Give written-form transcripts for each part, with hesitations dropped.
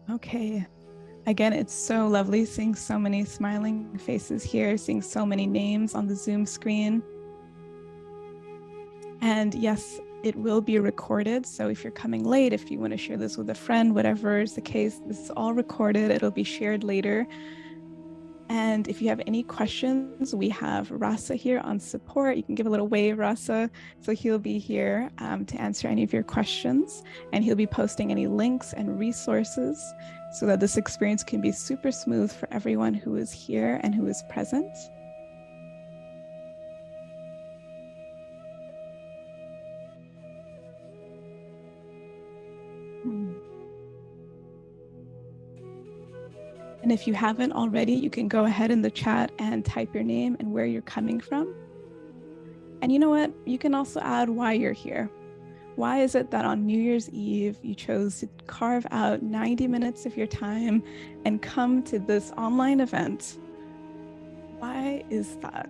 Okay. Again, it's so lovely seeing so many smiling faces here, seeing so many names on the Zoom screen. And yes, it will be recorded. So if you're coming late, if you want to share this with a friend, whatever is the case, this is all recorded. It'll be shared later. And if you have any questions, we have Rasa here on support. You can give a little wave, Rasa. So he'll be here to answer any of your questions. And he'll be posting any links and resources so that this experience can be super smooth for everyone who is here and who is present. And if you haven't already, you can go ahead in the chat and type your name and where you're coming from. And you know what? You can also add why you're here. Why is it that on New Year's Eve, you chose to carve out 90 minutes of your time and come to this online event? Why is that?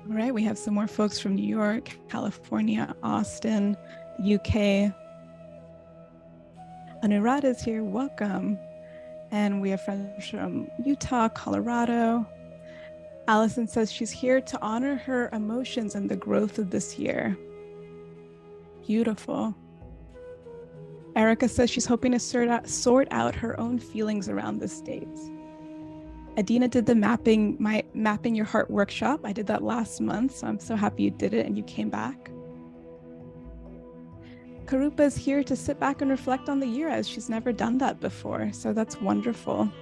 All right, we have some more folks from New York, California, Austin, UK. Anurad is here, welcome. And we have friends from Utah, Colorado. Allison says she's here to honor her emotions and the growth of this year. Beautiful. Erica says she's hoping to sort out her own feelings around this date. Adina did the mapping your heart workshop. I did that last month, so I'm so happy you did it and you came back. Karupa is here to sit back and reflect on the year as she's never done that before, so that's wonderful.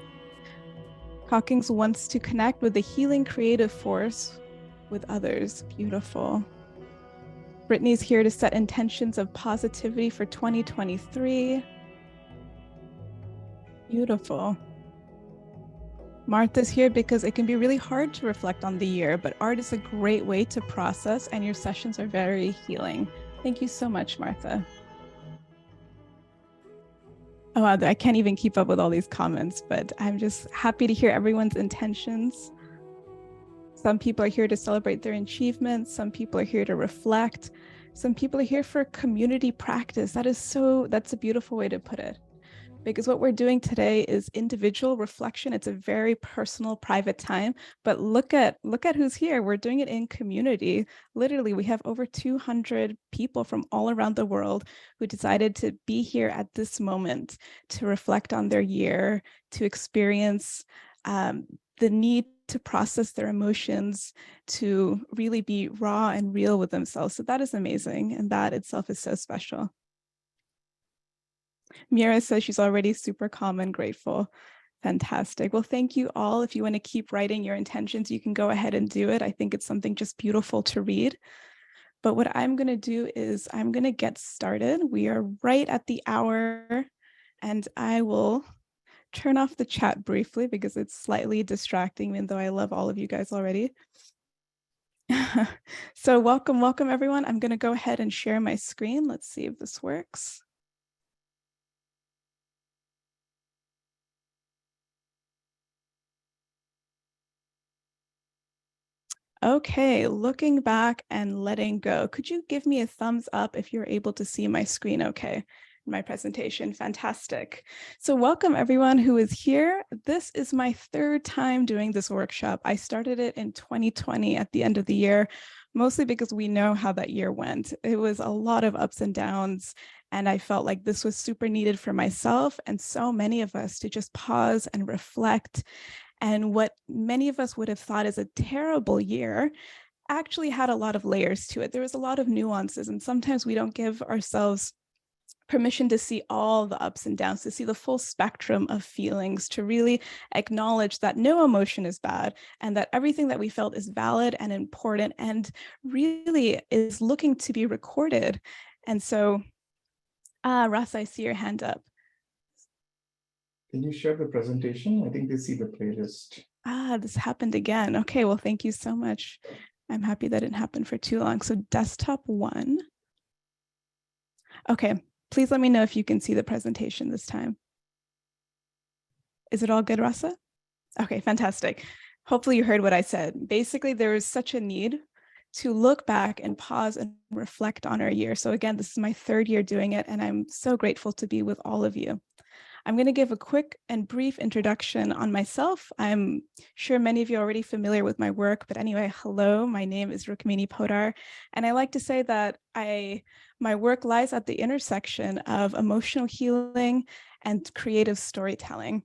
Hawkins wants to connect with the healing creative force with others. Beautiful. Brittany's here to set intentions of positivity for 2023. Beautiful. Martha's here because it can be really hard to reflect on the year, but art is a great way to process, and your sessions are very healing. Thank you so much, Martha. Oh, I can't even keep up with all these comments, but I'm just happy to hear everyone's intentions. Some people are here to celebrate their achievements. Some people are here to reflect. Some people are here for community practice. That's a beautiful way to put it. Because what we're doing today is individual reflection. It's a very personal, private time. But look at who's here. We're doing it in community. Literally, we have over 200 people from all around the world who decided to be here at this moment to reflect on their year, to experience the need to process their emotions, to really be raw and real with themselves. So that is amazing. And that itself is so special. Mira says she's already super calm and grateful. Fantastic. Well, thank you all. If you want to keep writing your intentions, you can go ahead and do it. I think it's something just beautiful to read. But what I'm going to do is I'm going to get started. We are right at the hour, and I will turn off the chat briefly because it's slightly distracting, even though I love all of you guys already. So welcome everyone. I'm going to go ahead and share my screen. Let's see if this works. Okay, looking back and letting go. Could you give me a thumbs up if you're able to see my screen okay? My presentation, fantastic. So welcome everyone who is here. This is my third time doing this workshop. I started it in 2020 at the end of the year, mostly because we know how that year went. It was a lot of ups and downs, and I felt like this was super needed for myself and so many of us to just pause and reflect. And what many of us would have thought is a terrible year actually had a lot of layers to it. There was a lot of nuances, and sometimes we don't give ourselves permission to see all the ups and downs, to see the full spectrum of feelings, to really acknowledge that no emotion is bad and that everything that we felt is valid and important and really is looking to be recorded. And so, Russ, I see your hand up. Can you share the presentation? I think they see the playlist. This happened again. Okay, well, thank you so much. I'm happy that didn't happen for too long. So desktop 1. Okay, please let me know if you can see the presentation this time. Is it all good, Rasa? Okay, fantastic. Hopefully you heard what I said. Basically, there is such a need to look back and pause and reflect on our year. So again, this is my third year doing it, and I'm so grateful to be with all of you. I'm going to give a quick and brief introduction on myself. I'm sure many of you are already familiar with my work, but anyway, hello, my name is Rukmini Podar, and I like to say that my work lies at the intersection of emotional healing and creative storytelling.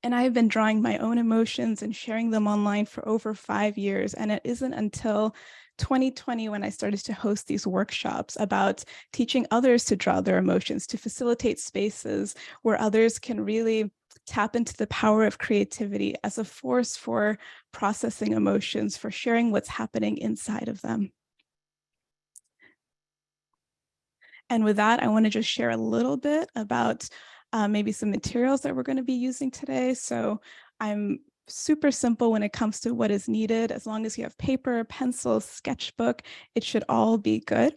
And I've been drawing my own emotions and sharing them online for over 5 years. And it isn't until 2020 when I started to host these workshops about teaching others to draw their emotions, to facilitate spaces where others can really tap into the power of creativity as a force for processing emotions, for sharing what's happening inside of them. And with that, I want to just share a little bit about maybe some materials that we're going to be using today. So I'm super simple when it comes to what is needed. As long as you have paper, pencil, sketchbook, it should all be good.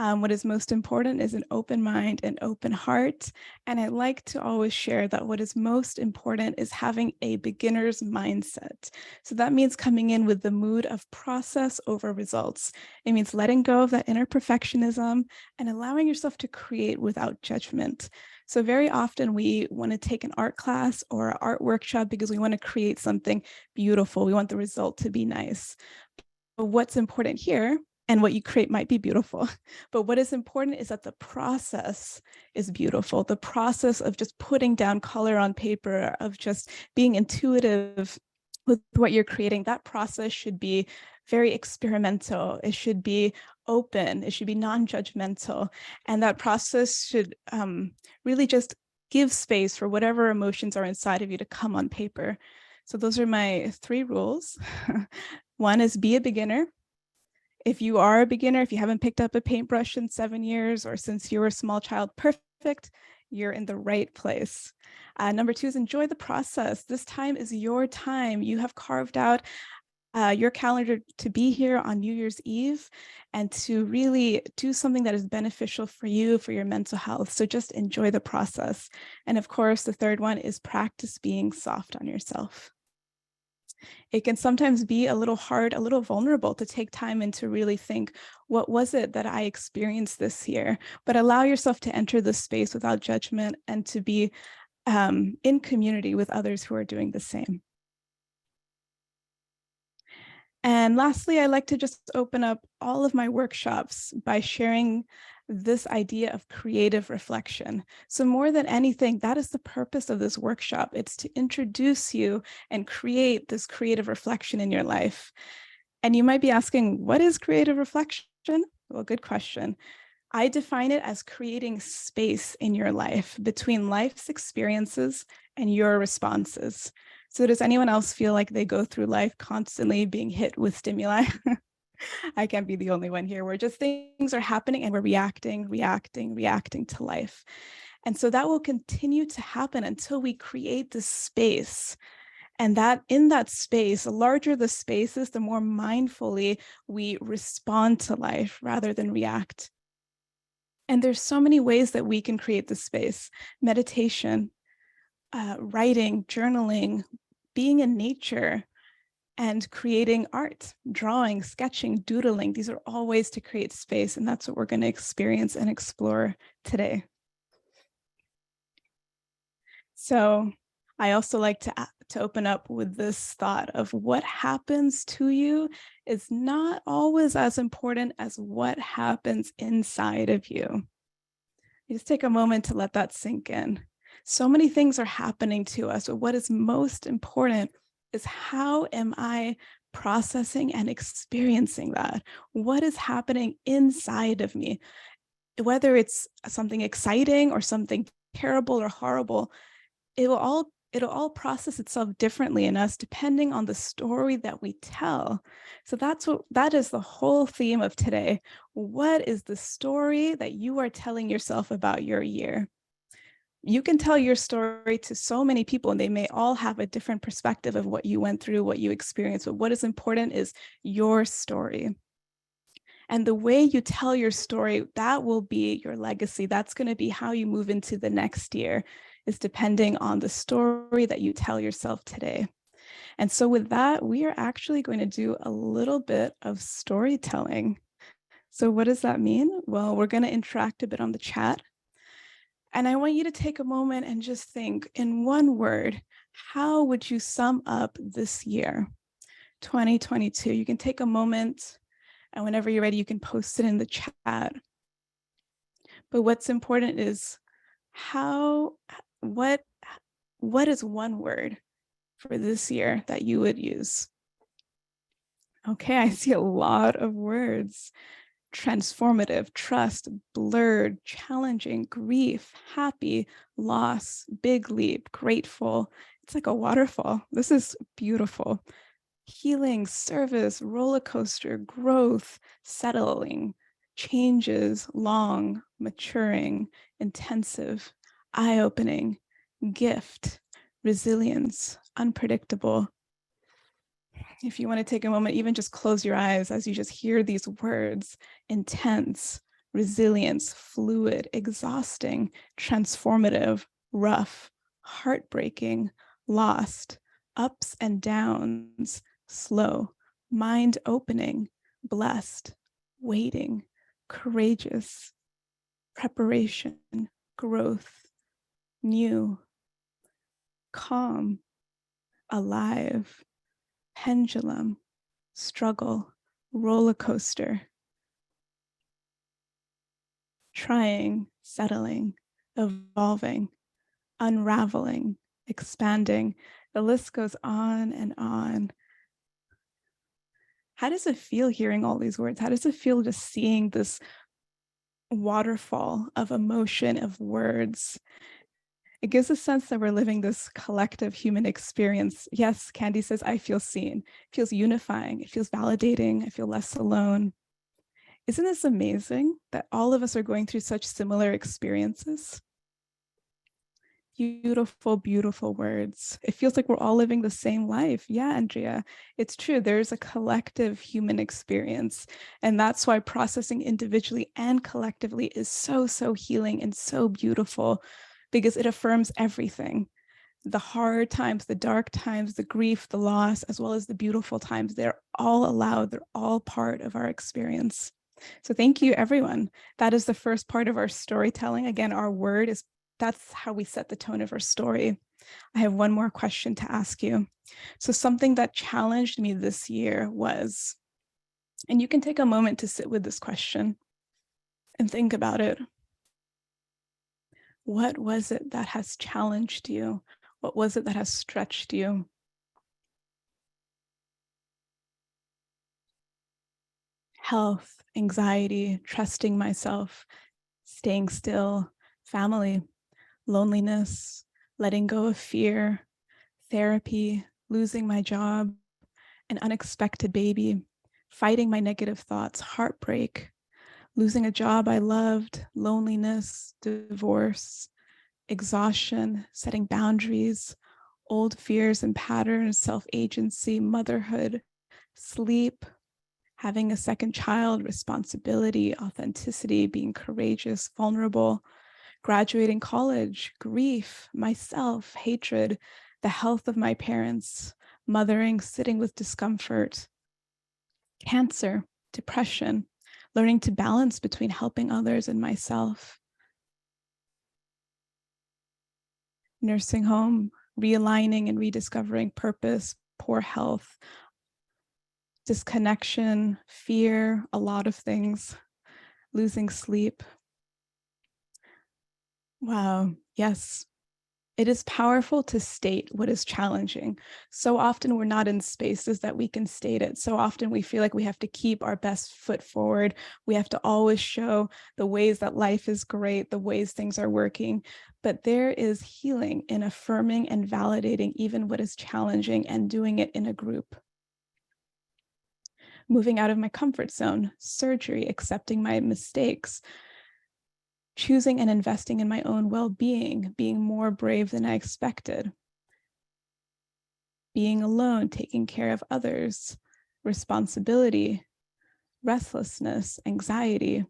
What is most important is an open mind and open heart. And I like to always share that what is most important is having a beginner's mindset. So that means coming in with the mood of process over results. It means letting go of that inner perfectionism and allowing yourself to create without judgment. So very often we want to take an art class or an art workshop because we want to create something beautiful. We want the result to be nice. But what's important here, and what you create might be beautiful, but what is important is that the process is beautiful. The process of just putting down color on paper, of just being intuitive with what you're creating, that process should be very experimental. It should be open. It should be non-judgmental. And that process should really just give space for whatever emotions are inside of you to come on paper. So those are my 3 rules. One is be a beginner. If you are a beginner, if you haven't picked up a paintbrush in 7 years or since you were a small child, perfect, you're in the right place. Number 2 is enjoy the process. This time is your time. You have carved out your calendar to be here on New Year's Eve and to really do something that is beneficial for you, for your mental health. So just enjoy the process. And of course, the third one is practice being soft on yourself. It can sometimes be a little hard, a little vulnerable to take time and to really think, what was it that I experienced this year? But allow yourself to enter the space without judgment and to be in community with others who are doing the same. And lastly, I like to just open up all of my workshops by sharing this idea of creative reflection. So more than anything, that is the purpose of this workshop. It's to introduce you and create this creative reflection in your life. And you might be asking, what is creative reflection? Well, good question. I define it as creating space in your life between life's experiences and your responses. So does anyone else feel like they go through life constantly being hit with stimuli? I can't be the only one here where just things are happening and we're reacting to life. And so that will continue to happen until we create this space. And that in that space, the larger the space is, the more mindfully we respond to life rather than react. And there's so many ways that we can create the space: meditation, writing, journaling, being in nature, and creating art, drawing, sketching, doodling. These are all ways to create space, and that's what we're going to experience and explore today. So I also like to open up with this thought of what happens to you is not always as important as what happens inside of you. Just take a moment to let that sink in. So many things are happening to us, but what is most important is, how am I processing and experiencing that? What is happening inside of me? Whether it's something exciting or something terrible or horrible, it'll all process itself differently in us depending on the story that we tell. So that is the whole theme of today. What is the story that you are telling yourself about your year? You can tell your story to so many people and they may all have a different perspective of what you went through, what you experienced, but what is important is your story. And the way you tell your story, that will be your legacy. That's going to be how you move into the next year, is depending on the story that you tell yourself today. And so with that, we are actually going to do a little bit of storytelling. So what does that mean? Well, we're going to interact a bit on the chat. And I want you to take a moment and just think in one word, how would you sum up this year, 2022? You can take a moment, and whenever you're ready, you can post it in the chat. But what's important is what is one word for this year that you would use? Okay, I see a lot of words. Transformative, trust, blurred, challenging, grief, happy, loss, big leap, grateful. It's like a waterfall. This is beautiful. Healing, service, roller coaster, growth, settling, changes, long, maturing, intensive, eye-opening, gift, resilience, unpredictable. If you want to take a moment, even just close your eyes as you just hear these words: intense, resilience, fluid, exhausting, transformative, rough, heartbreaking, lost, ups and downs, slow, mind opening, blessed, waiting, courageous, preparation, growth, new, calm, alive, pendulum, struggle, roller coaster, trying, settling, evolving, unraveling, expanding. The list goes on and on. How does it feel hearing all these words? How does it feel just seeing this waterfall of emotion, of words? It gives a sense that we're living this collective human experience. Yes, Candy says, I feel seen. It feels unifying. It feels validating. I feel less alone. Isn't this amazing that all of us are going through such similar experiences? Beautiful, beautiful words. It feels like we're all living the same life. Yeah, Andrea, it's true. There's a collective human experience. And that's why processing individually and collectively is so, so healing and so beautiful, because it affirms everything. The hard times, the dark times, the grief, the loss, as well as the beautiful times, they're all allowed. They're all part of our experience. So thank you, everyone. That is the first part of our storytelling. Again, our word is, that's how we set the tone of our story. I have one more question to ask you. So something that challenged me this year was, and you can take a moment to sit with this question and think about it. What was it that has challenged you? What was it that has stretched you? Health, anxiety, trusting myself, staying still, family, loneliness, letting go of fear, therapy, losing my job, an unexpected baby, fighting my negative thoughts, heartbreak, losing a job I loved, loneliness, divorce, exhaustion, setting boundaries, old fears and patterns, self-agency, motherhood, sleep, having a second child, responsibility, authenticity, being courageous, vulnerable, graduating college, grief, myself, hatred, the health of my parents, mothering, sitting with discomfort, cancer, depression, learning to balance between helping others and myself, nursing home, realigning and rediscovering purpose, poor health, disconnection, fear, a lot of things, losing sleep. Wow, yes. It is powerful to state what is challenging. So often we're not in spaces that we can state it. So often we feel like we have to keep our best foot forward. We have to always show the ways that life is great, the ways things are working. But there is healing in affirming and validating even what is challenging and doing it in a group. Moving out of my comfort zone, surgery, accepting my mistakes, choosing and investing in my own well-being, being more brave than I expected, being alone, taking care of others, responsibility, restlessness, anxiety.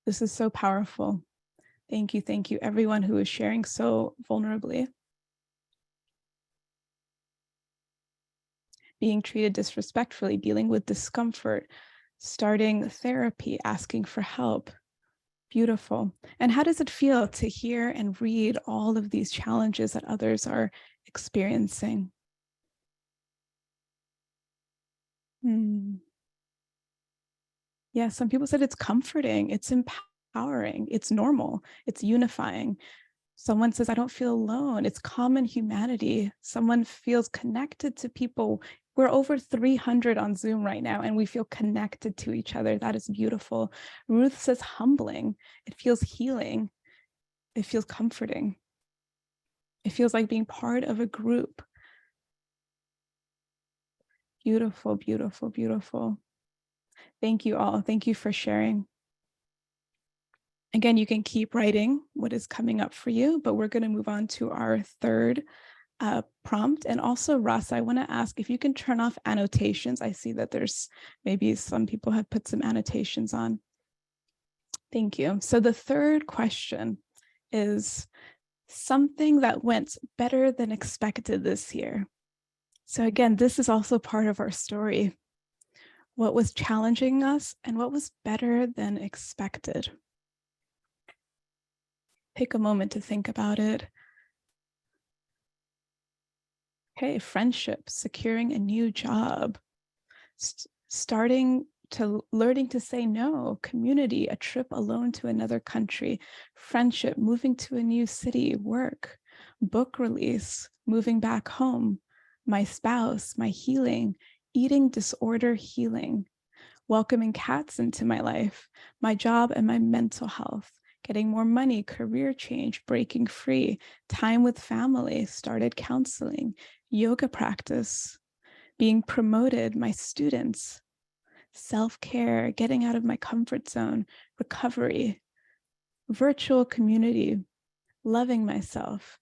This is so powerful. Thank you, everyone who is sharing so vulnerably. being treated disrespectfully, dealing with discomfort, starting therapy, asking for help. Beautiful. And how does it feel to hear and read all of these challenges that others are experiencing? Yeah, some people said it's comforting, it's empowering, it's normal, it's unifying. Someone says, I don't feel alone. It's common humanity. Someone feels connected to people. We're over 300 on Zoom right now, and we feel connected to each other. That is beautiful. Ruth says, humbling. It feels healing. It feels comforting. It feels like being part of a group. Beautiful, beautiful, beautiful. Thank you all. Thank you for sharing. Again, you can keep writing what is coming up for you, but we're going to move on to our third prompt. And also, Russ, I want to ask if you can turn off annotations. I see that there's maybe some people have put some annotations on. Thank you. So the third question is something that went better than expected this year. So again, this is also part of our story. What was challenging us and what was better than expected? Take a moment to think about it. Okay, friendship, securing a new job, learning to say no, community, a trip alone to another country, friendship, moving to a new city, work, book release, moving back home, my spouse, my healing, eating disorder healing, welcoming cats into my life, my job and my mental health, getting more money, career change, breaking free, time with family, started counseling, yoga practice, being promoted, my students, self-care, getting out of my comfort zone, recovery, virtual community, loving myself,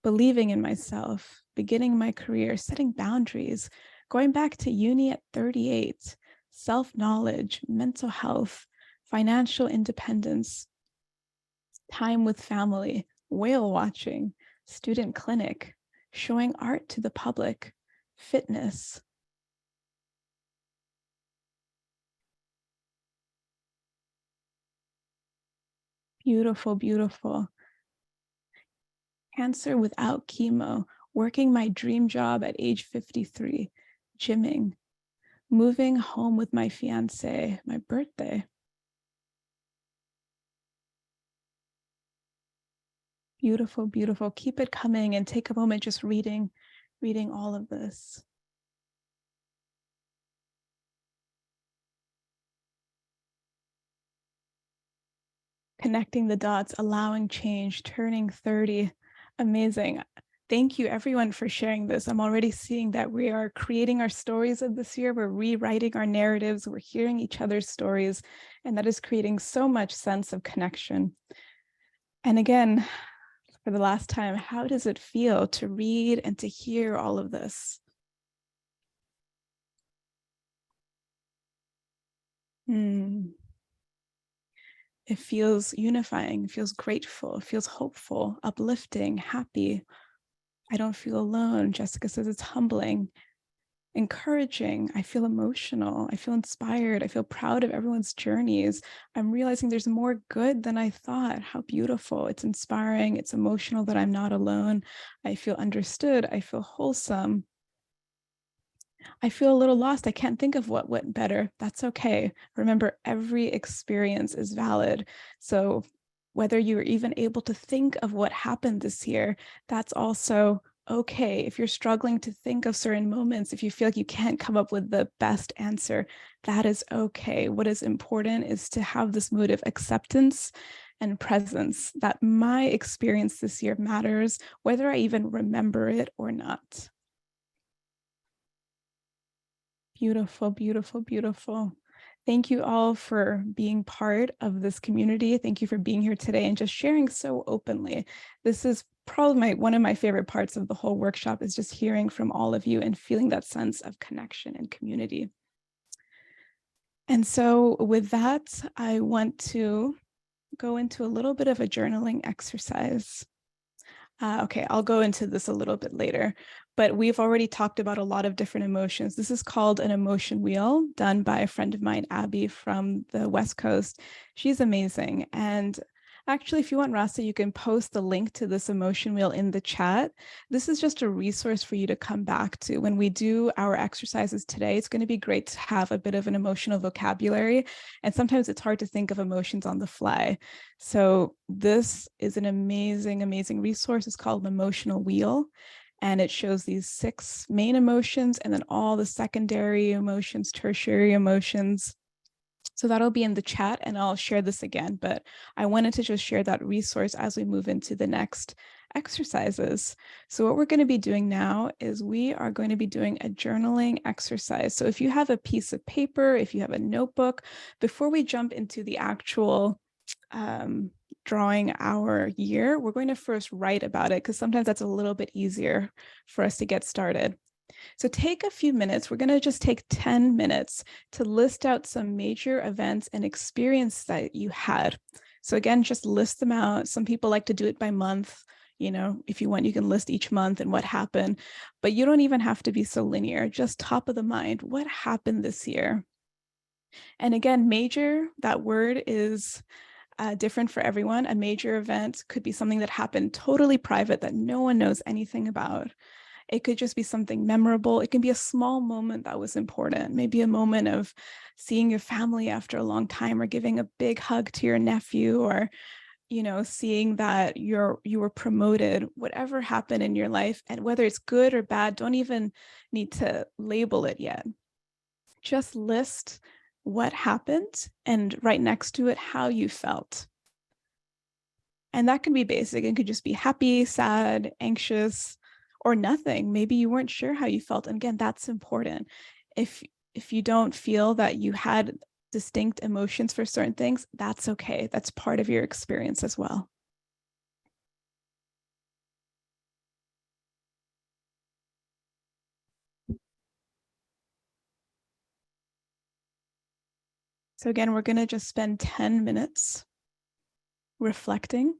believing in myself, beginning my career, setting boundaries, going back to uni at 38, self-knowledge, mental health, financial independence, time with family, whale watching, student clinic, showing art to the public, fitness. Beautiful, beautiful. Cancer without chemo, working my dream job at age 53, gymming, moving home with my fiance, my birthday. Beautiful, beautiful. Keep it coming and take a moment just reading all of this. Connecting the dots, allowing change, turning 30. Amazing. Thank you everyone for sharing this. I'm already seeing that we are creating our stories of this year. We're rewriting our narratives. We're hearing each other's stories, and that is creating so much sense of connection. And again, for the last time, how does it feel to read and to hear all of this? It feels unifying, feels grateful, feels hopeful, uplifting, happy. I don't feel alone. Jessica says it's humbling, encouraging. I feel emotional. I feel inspired. I feel proud of everyone's journeys. I'm realizing there's more good than I thought. How beautiful. It's inspiring. It's emotional that I'm not alone. I feel understood. I feel wholesome. I feel a little lost. I can't think of what went better. That's okay. Remember, every experience is valid. So whether you're even able to think of what happened this year, that's also okay. If you're struggling to think of certain moments, if you feel like you can't come up with the best answer, that is okay. What is important is to have this mood of acceptance and presence, that my experience this year matters, whether I even remember it or not. Beautiful, beautiful, beautiful. Thank you all for being part of this community. Thank you for being here today and just sharing so openly. This is probably one of my favorite parts of the whole workshop, is just hearing from all of you and feeling that sense of connection and community. And so with that, I want to go into a little bit of a journaling exercise. Okay, I'll go into this a little bit later, but we've already talked about a lot of different emotions. This is called an emotion wheel, done by a friend of mine, Abby, from the West Coast. She's amazing. And actually, if you want, Rasa, you can post the link to this emotion wheel in the chat. This is just a resource for you to come back to. When we do our exercises today, it's going to be great to have a bit of an emotional vocabulary. And sometimes it's hard to think of emotions on the fly. So this is an amazing, amazing resource. It's called an emotional wheel. And it shows these 6 main emotions and then all the secondary emotions, tertiary emotions. So that'll be in the chat and I'll share this again, but I wanted to just share that resource as we move into the next exercises. So what we're going to be doing now is we are going to be doing a journaling exercise. So if you have a piece of paper, if you have a notebook, before we jump into the actual drawing our year, we're going to first write about it because sometimes that's a little bit easier for us to get started. So take a few minutes. We're going to just take 10 minutes to list out some major events and experience that you had. So again, just list them out. Some people like to do it by month. You know, if you want, you can list each month and what happened, but you don't even have to be so linear. Just top of the mind, what happened this year? And again, major, that word is different for everyone. A major event could be something that happened totally private that no one knows anything about. It could just be something memorable. It can be a small moment that was important. Maybe a moment of seeing your family after a long time, or giving a big hug to your nephew, or, you know, seeing that you were promoted. Whatever happened in your life, and whether it's good or bad, don't even need to label it yet. Just list what happened and right next to it how you felt. And that can be basic. It could just be happy, sad, anxious, or nothing. Maybe you weren't sure how you felt. And again, that's important. If you don't feel that you had distinct emotions for certain things, that's okay. That's part of your experience as well. So again, we're going to just spend 10 minutes reflecting.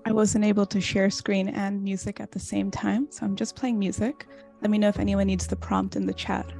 I wasn't able to share screen and music at the same time, so I'm just playing music. Let me know if anyone needs the prompt in the chat.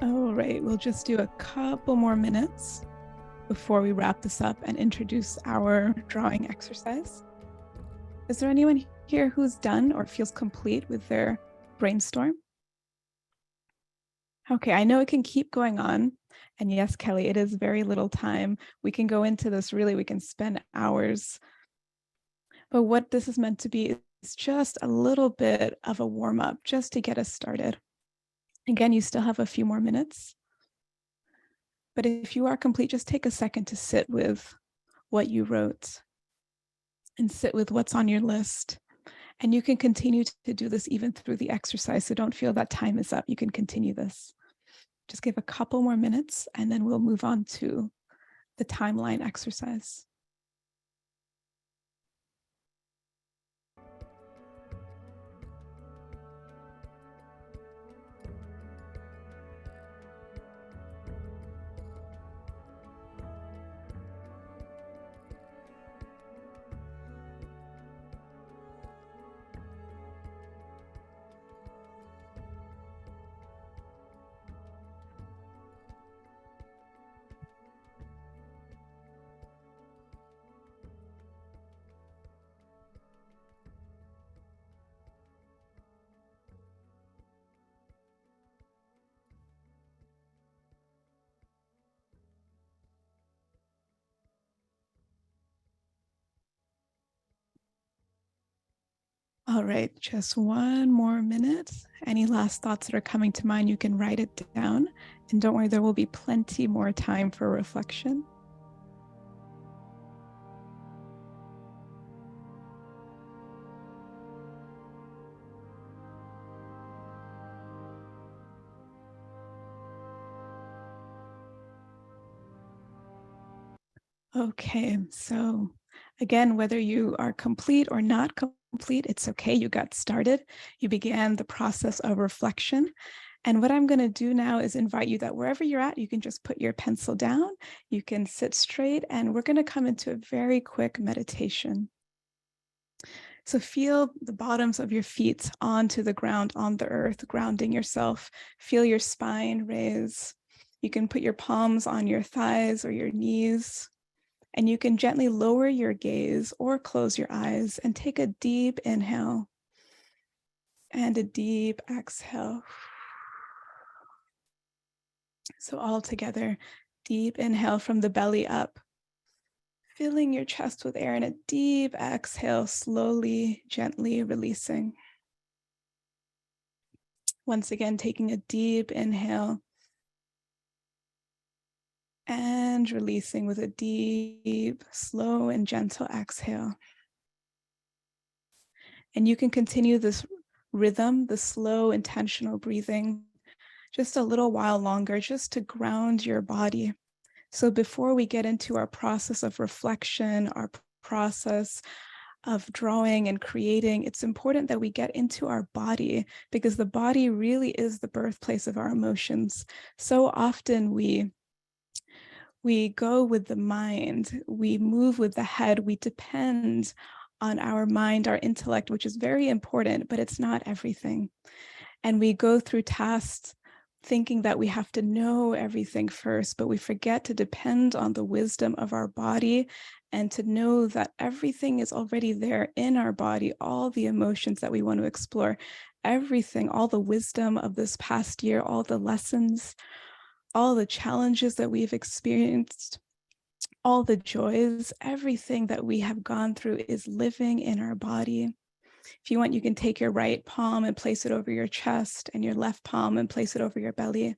All right, we'll just do a couple more minutes before we wrap this up and introduce our drawing exercise. Is there anyone here who's done or feels complete with their brainstorm? Okay, I know it can keep going on. And yes, Kelly, it is very little time. We can go into this, really, we can spend hours. But what this is meant to be is just a little bit of a warm up just to get us started. Again, you still have a few more minutes. But if you are complete, just take a second to sit with what you wrote and sit with what's on your list. And you can continue to do this even through the exercise. So don't feel that time is up. You can continue this. Just give a couple more minutes and then we'll move on to the timeline exercise. All right, just one more minute. Any last thoughts that are coming to mind, you can write it down. And don't worry, there will be plenty more time for reflection. Okay, so again, whether you are complete or not complete, it's okay. You got started. You began the process of reflection. And what I'm going to do now is invite you that wherever you're at, you can just put your pencil down, you can sit straight, and we're going to come into a very quick meditation. So feel the bottoms of your feet onto the ground, on the earth, grounding yourself. Feel your spine raise. You can put your palms on your thighs or your knees. And you can gently lower your gaze or close your eyes and take a deep inhale and a deep exhale. So all together, deep inhale from the belly up, filling your chest with air, and a deep exhale, slowly, gently releasing. Once again, taking a deep inhale and releasing with a deep, slow, and gentle exhale. And you can continue this rhythm, the slow, intentional breathing, just a little while longer, just to ground your body. So before we get into our process of reflection, our process of drawing and creating, it's important that we get into our body, because the body really is the birthplace of our emotions. So often we go with the mind, we move with the head, we depend on our mind, our intellect, which is very important, but it's not everything. And we go through tasks thinking that we have to know everything first, but we forget to depend on the wisdom of our body and to know that everything is already there in our body, all the emotions that we want to explore, everything, all the wisdom of this past year, all the lessons, all the challenges that we've experienced, all the joys, everything that we have gone through is living in our body. If you want, you can take your right palm and place it over your chest and your left palm and place it over your belly.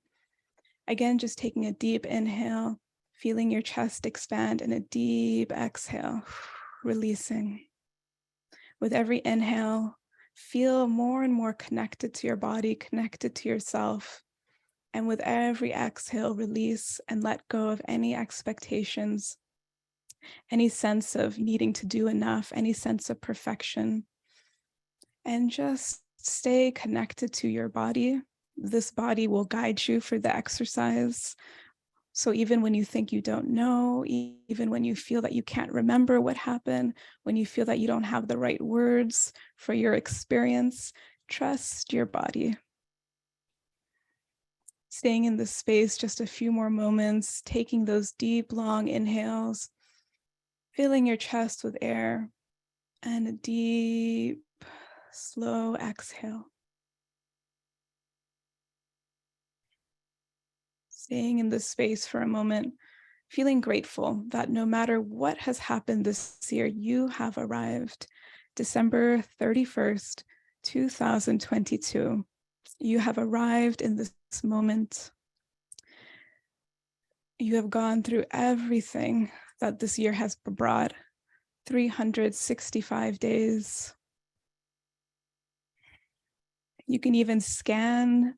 Again, just taking a deep inhale, feeling your chest expand, and a deep exhale, releasing. With every inhale, feel more and more connected to your body, connected to yourself. And with every exhale, release and let go of any expectations, any sense of needing to do enough, any sense of perfection. And just stay connected to your body. This body will guide you for the exercise. So even when you think you don't know, even when you feel that you can't remember what happened, when you feel that you don't have the right words for your experience, trust your body. Staying in this space just a few more moments, taking those deep, long inhales, filling your chest with air, and a deep, slow exhale. Staying in this space for a moment, feeling grateful that no matter what has happened this year, you have arrived. December 31st, 2022. You have arrived in this moment. You have gone through everything that this year has brought. 365 days. You can even scan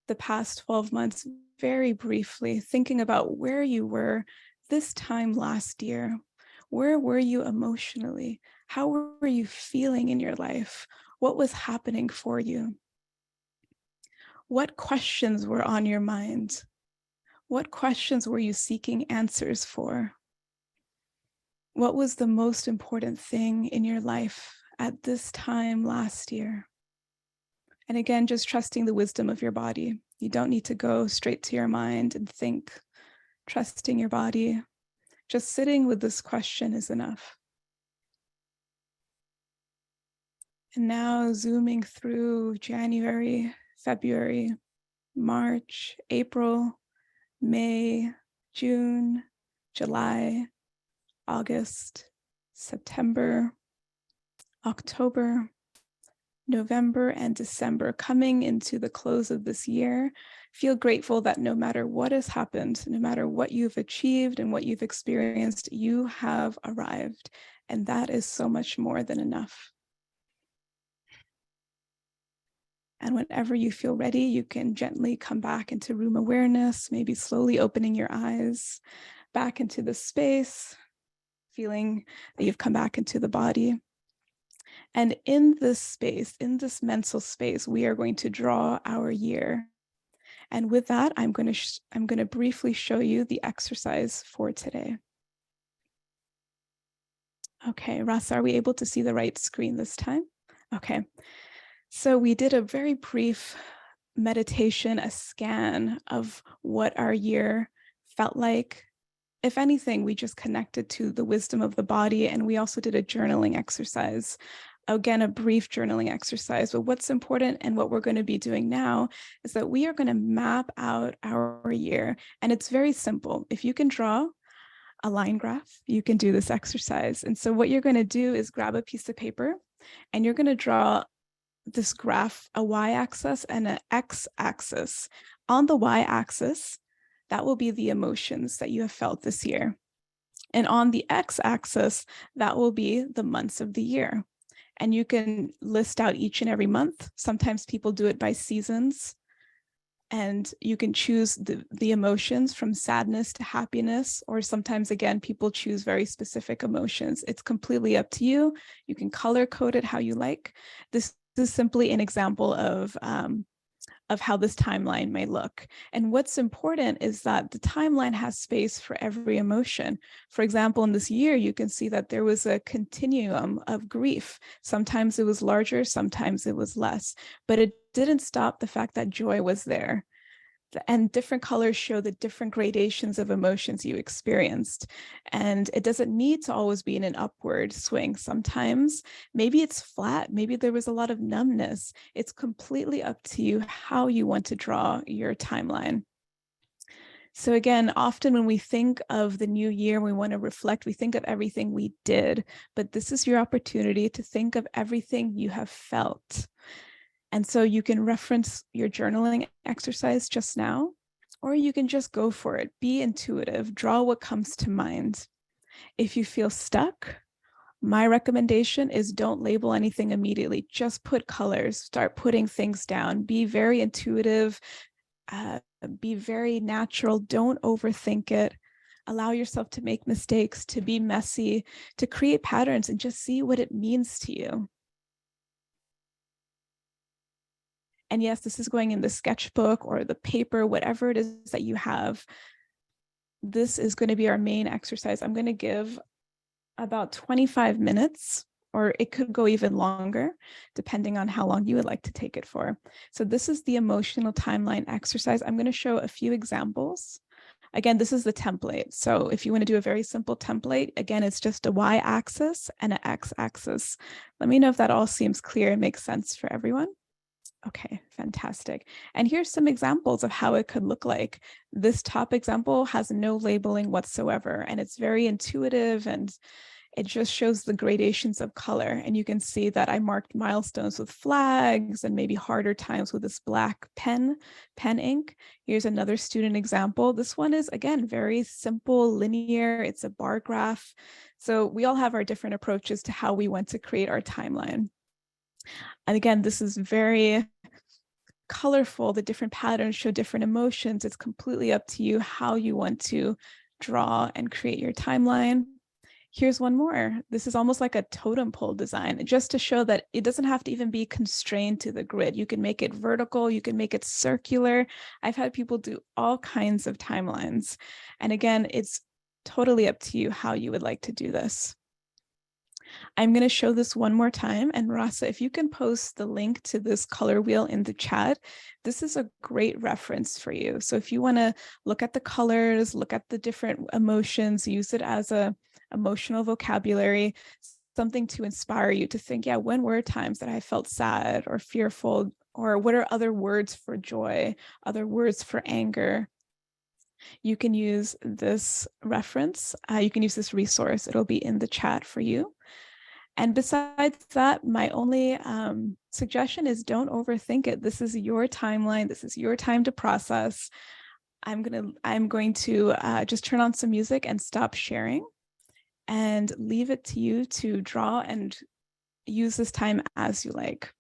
the past 12 months very briefly, thinking about where you were this time last year. Where were you emotionally? How were you feeling in your life? What was happening for you? What questions were on your mind? What questions were you seeking answers for? What was the most important thing in your life at this time last year? And again, just trusting the wisdom of your body. You don't need to go straight to your mind and think. Trusting your body. Just sitting with this question is enough. And now zooming through January, February, March, April, May, June, July, August, September, October, November, and December, coming into the close of this year. Feel grateful that no matter what has happened, no matter what you've achieved and what you've experienced, you have arrived. And that is so much more than enough. And whenever you feel ready, you can gently come back into room awareness, maybe slowly opening your eyes back into the space, feeling that you've come back into the body. And in this space, in this mental space, we are going to draw our year. And with that, I'm going to briefly show you the exercise for today. Okay, Rasa, are we able to see the right screen this time? Okay, so we did a very brief meditation, a scan of what our year felt like. If anything, we just connected to the wisdom of the body, and we also did a journaling exercise. Again, a brief journaling exercise. But what's important and what we're going to be doing now is that we are going to map out our year. And it's very simple. If you can draw a line graph, you can do this exercise. And so what you're going to do is grab a piece of paper and you're going to draw this graph, a y-axis and an x-axis. On the y-axis, that will be the emotions that you have felt this year. And on the x-axis, that will be the months of the year. And you can list out each and every month. Sometimes people do it by seasons. And you can choose the emotions from sadness to happiness, or sometimes, again, people choose very specific emotions. It's completely up to you. You can color code it how you like. This is simply an example of how this timeline may look. And what's important is that the timeline has space for every emotion. For example, in this year, you can see that there was a continuum of grief. Sometimes it was larger, sometimes it was less, but it didn't stop the fact that joy was there. And different colors show the different gradations of emotions you experienced. And it doesn't need to always be in an upward swing. Sometimes maybe it's flat, maybe there was a lot of numbness. It's completely up to you how you want to draw your timeline. So again, often when we think of the new year, we want to reflect, we think of everything we did, but this is your opportunity to think of everything you have felt. And so you can reference your journaling exercise just now, or you can just go for it. Be intuitive, draw what comes to mind. If you feel stuck, my recommendation is don't label anything immediately. Just put colors, start putting things down. Be very intuitive, be very natural. Don't overthink it. Allow yourself to make mistakes, to be messy, to create patterns, and just see what it means to you. And yes, this is going in the sketchbook or the paper, whatever it is that you have. This is going to be our main exercise. I'm going to give about 25 minutes or it could go even longer, depending on how long you would like to take it for. So this is the emotional timeline exercise. I'm going to show a few examples. Again, this is the template. So if you want to do a very simple template, again, it's just a y-axis and an x-axis. Let me know if that all seems clear and makes sense for everyone. Okay, fantastic. And here's some examples of how it could look like. This top example has no labeling whatsoever, and it's very intuitive, and it just shows the gradations of color. And you can see that I marked milestones with flags and maybe harder times with this black pen ink. Here's another student example. This one is, again, very simple, linear. It's a bar graph. So we all have our different approaches to how we want to create our timeline. And again, this is very colorful. The different patterns show different emotions. It's completely up to you how you want to draw and create your timeline. Here's one more. This is almost like a totem pole design, just to show that it doesn't have to even be constrained to the grid. You can make it vertical, you can make it circular. I've had people do all kinds of timelines. And again, it's totally up to you how you would like to do this. I'm going to show this one more time. And Rasa, if you can post the link to this color wheel in the chat, this is a great reference for you. So if you want to look at the colors, look at the different emotions, use it as a emotional vocabulary, something to inspire you to think, yeah, when were times that I felt sad or fearful, or what are other words for joy, other words for anger? You can use this reference. You can use this resource. It'll be in the chat for you. And besides that, my only suggestion is don't overthink it. This is your timeline. This is your time to process. I'm going to just turn on some music and stop sharing and leave it to you to draw and use this time as you like.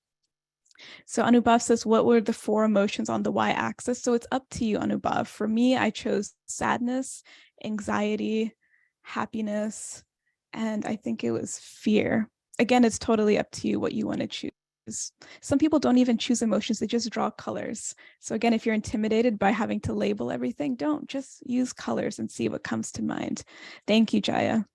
So Anubhav says, what were the 4 emotions on the y-axis? So it's up to you, Anubhav. For me, I chose sadness, anxiety, happiness, and I think it was fear. Again, it's totally up to you what you want to choose. Some people don't even choose emotions, they just draw colors. So again, if you're intimidated by having to label everything, don't, just use colors and see what comes to mind. Thank you, Jaya.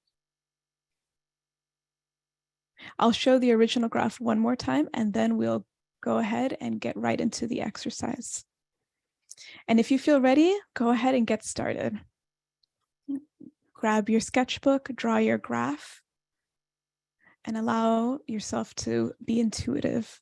I'll show the original graph one more time, and then we'll go ahead and get right into the exercise. And if you feel ready, go ahead and get started. Grab your sketchbook, draw your graph, and allow yourself to be intuitive.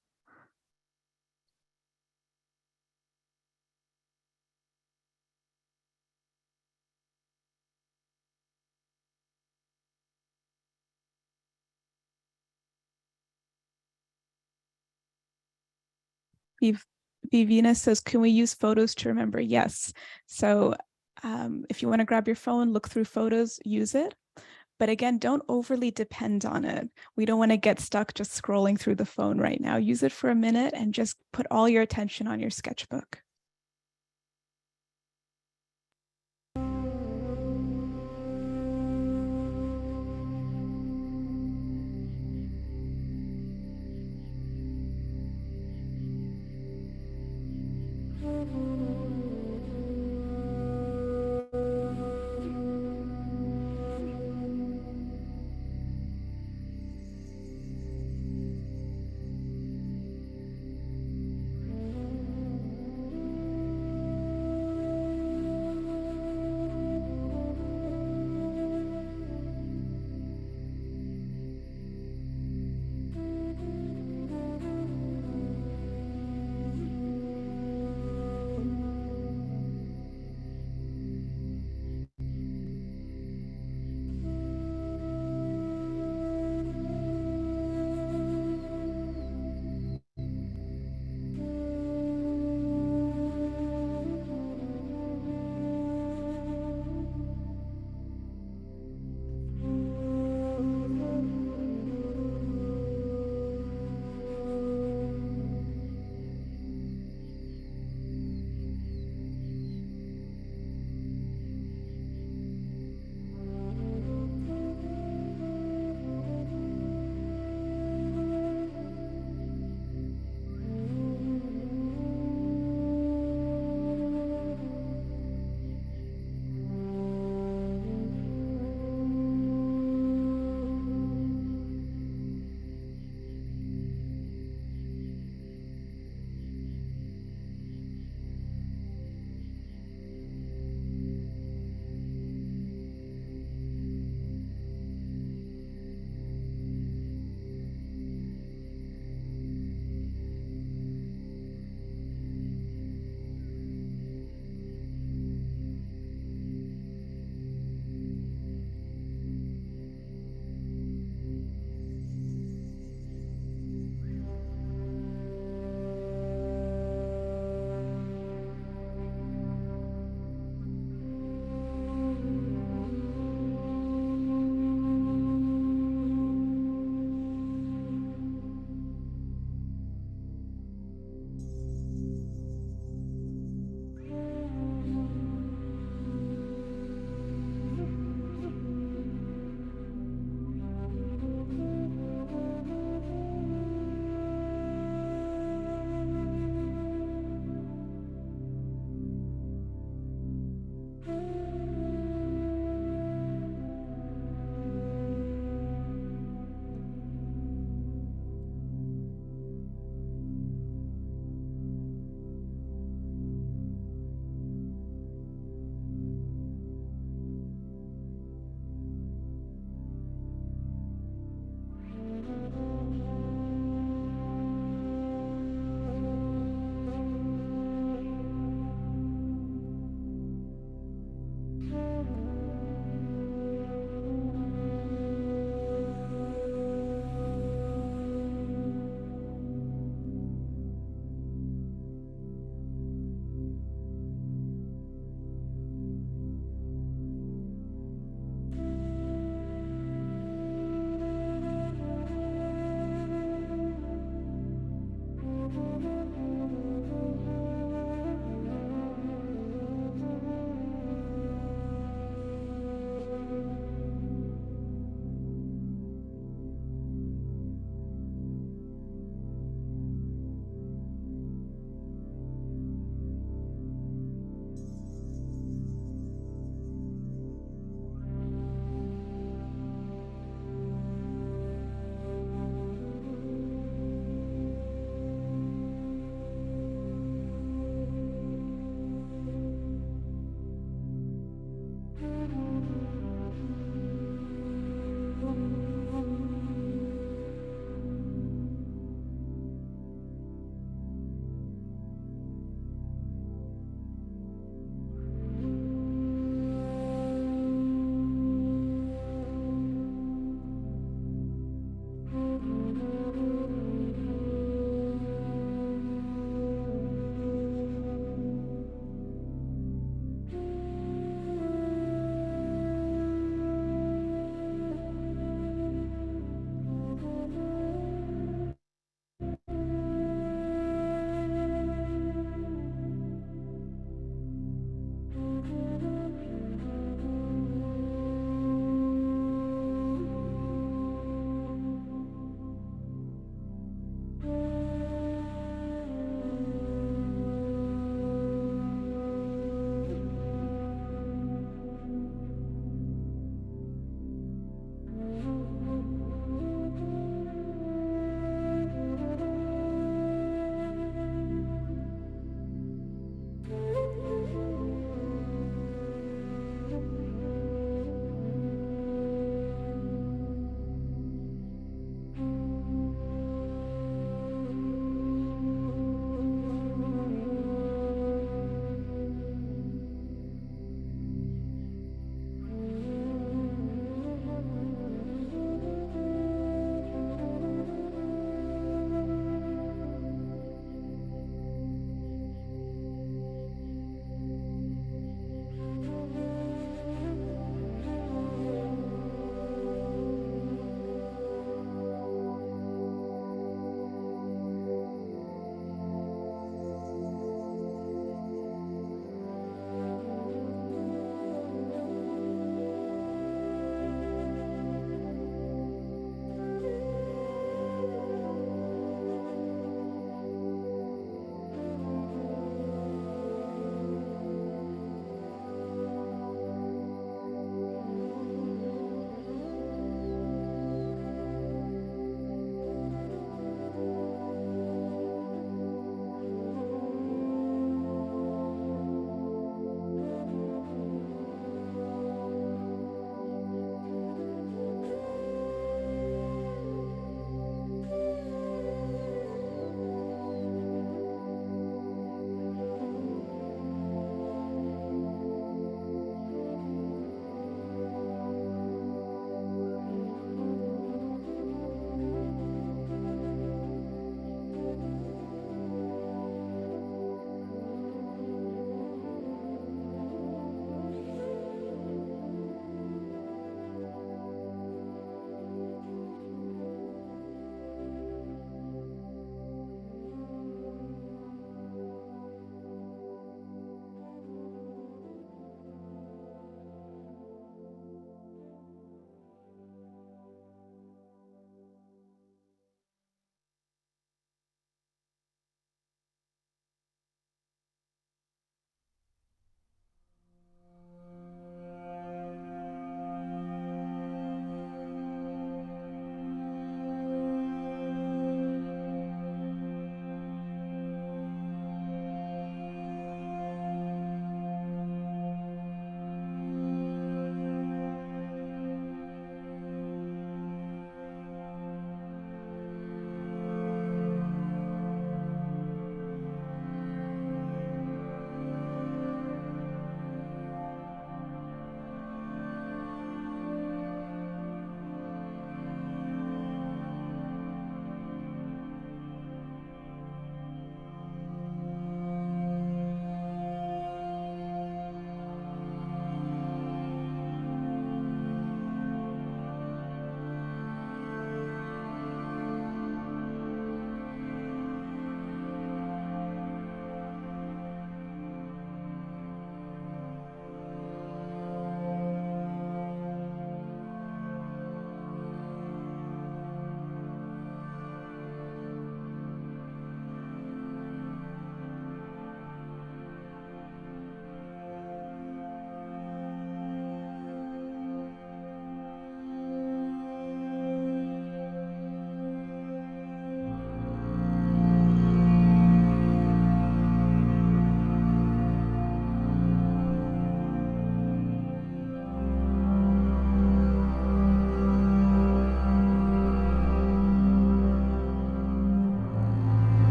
Vivina says, can we use photos to remember? Yes. So if you want to grab your phone, look through photos, use it. But again, don't overly depend on it. We don't want to get stuck just scrolling through the phone right now. Use it for a minute and just put all your attention on your sketchbook.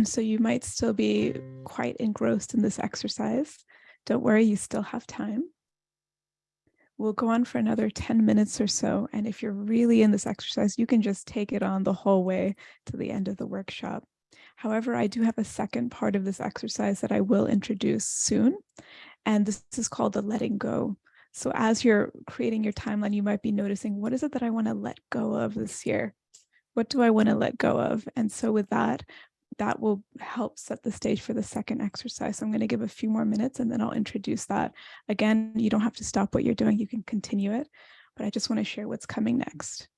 So you might still be quite engrossed in this exercise. Don't worry, you still have time. We'll go on for another 10 minutes or so. And if you're really in this exercise, you can just take it on the whole way to the end of the workshop. However, I do have a second part of this exercise that I will introduce soon. And this is called the letting go. So as you're creating your timeline, you might be noticing, what is it that I want to let go of this year? What do I want to let go of? And so with that, that will help set the stage for the second exercise. So I'm going to give a few more minutes and then I'll introduce that. Again, you don't have to stop what you're doing. You can continue it, but I just want to share what's coming next.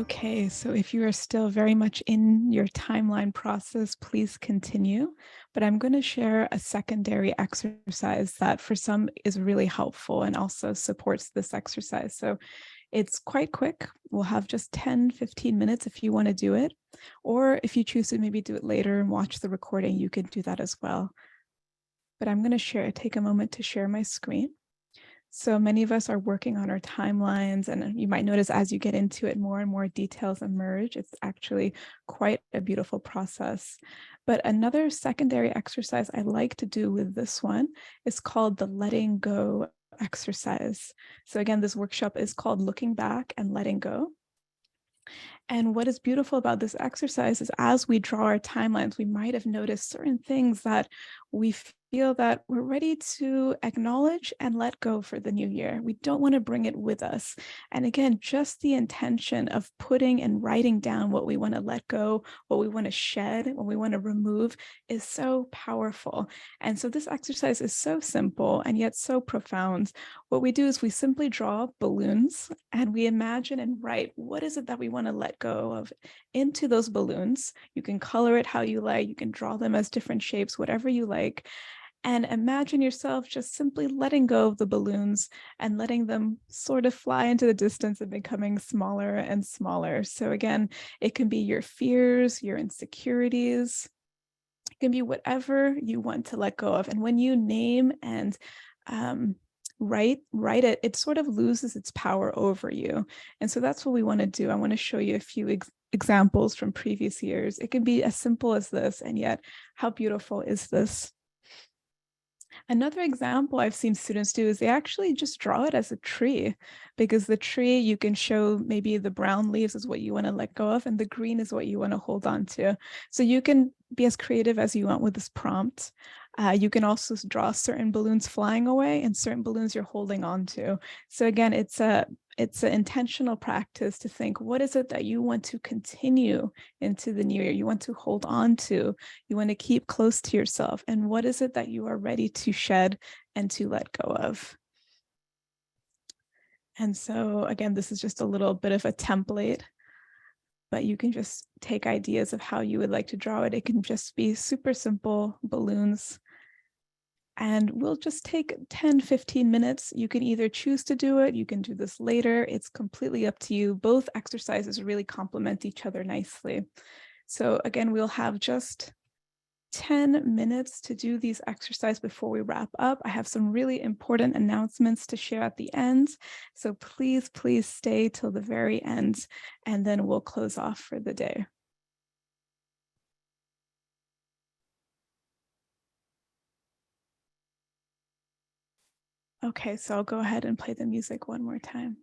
Okay, so if you are still very much in your timeline process, please continue. But I'm going to share a secondary exercise that for some is really helpful and also supports this exercise. So it's quite quick. We'll have just 10, 15 minutes if you want to do it. Or if you choose to maybe do it later and watch the recording, you can do that as well. But I'm going to take a moment to share my screen. So many of us are working on our timelines, and you might notice as you get into it, more and more details emerge. It's actually quite a beautiful process. But another secondary exercise I like to do with this one is called the letting go exercise. So again, this workshop is called Looking Back and Letting Go. And what is beautiful about this exercise is as we draw our timelines, we might have noticed certain things that we feel that we're ready to acknowledge and let go for the new year. We don't want to bring it with us. And again, just the intention of putting and writing down what we want to let go, what we want to shed, what we want to remove is so powerful. And so this exercise is so simple and yet so profound. What we do is we simply draw balloons and we imagine and write what is it that we want to let go of into those balloons. You can color it how you like, you can draw them as different shapes, whatever you like. And imagine yourself just simply letting go of the balloons and letting them sort of fly into the distance and becoming smaller and smaller. So again, it can be your fears, your insecurities. It can be whatever you want to let go of. And when you name and write it, it sort of loses its power over you. And so that's what we want to do. I want to show you a few examples from previous years. It can be as simple as this, and yet how beautiful is this? Another example I've seen students do is they actually just draw it as a tree, because the tree, you can show maybe the brown leaves is what you want to let go of and the green is what you want to hold on to. So you can be as creative as you want with this prompt. You can also draw certain balloons flying away and certain balloons you're holding on to. So again, it's an intentional practice to think, what is it that you want to continue into the new year? You want to hold on to, you want to keep close to yourself. And what is it that you are ready to shed and to let go of? And so again, this is just a little bit of a template, but you can just take ideas of how you would like to draw it. It can just be super simple balloons. And we'll just take 10, 15 minutes. You can either choose to do it, you can do this later. It's completely up to you. Both exercises really complement each other nicely. So again, we'll have just 10 minutes to do these exercises before we wrap up. I have some really important announcements to share at the end. So please, please stay till the very end, and then we'll close off for the day. Okay, so I'll go ahead and play the music one more time.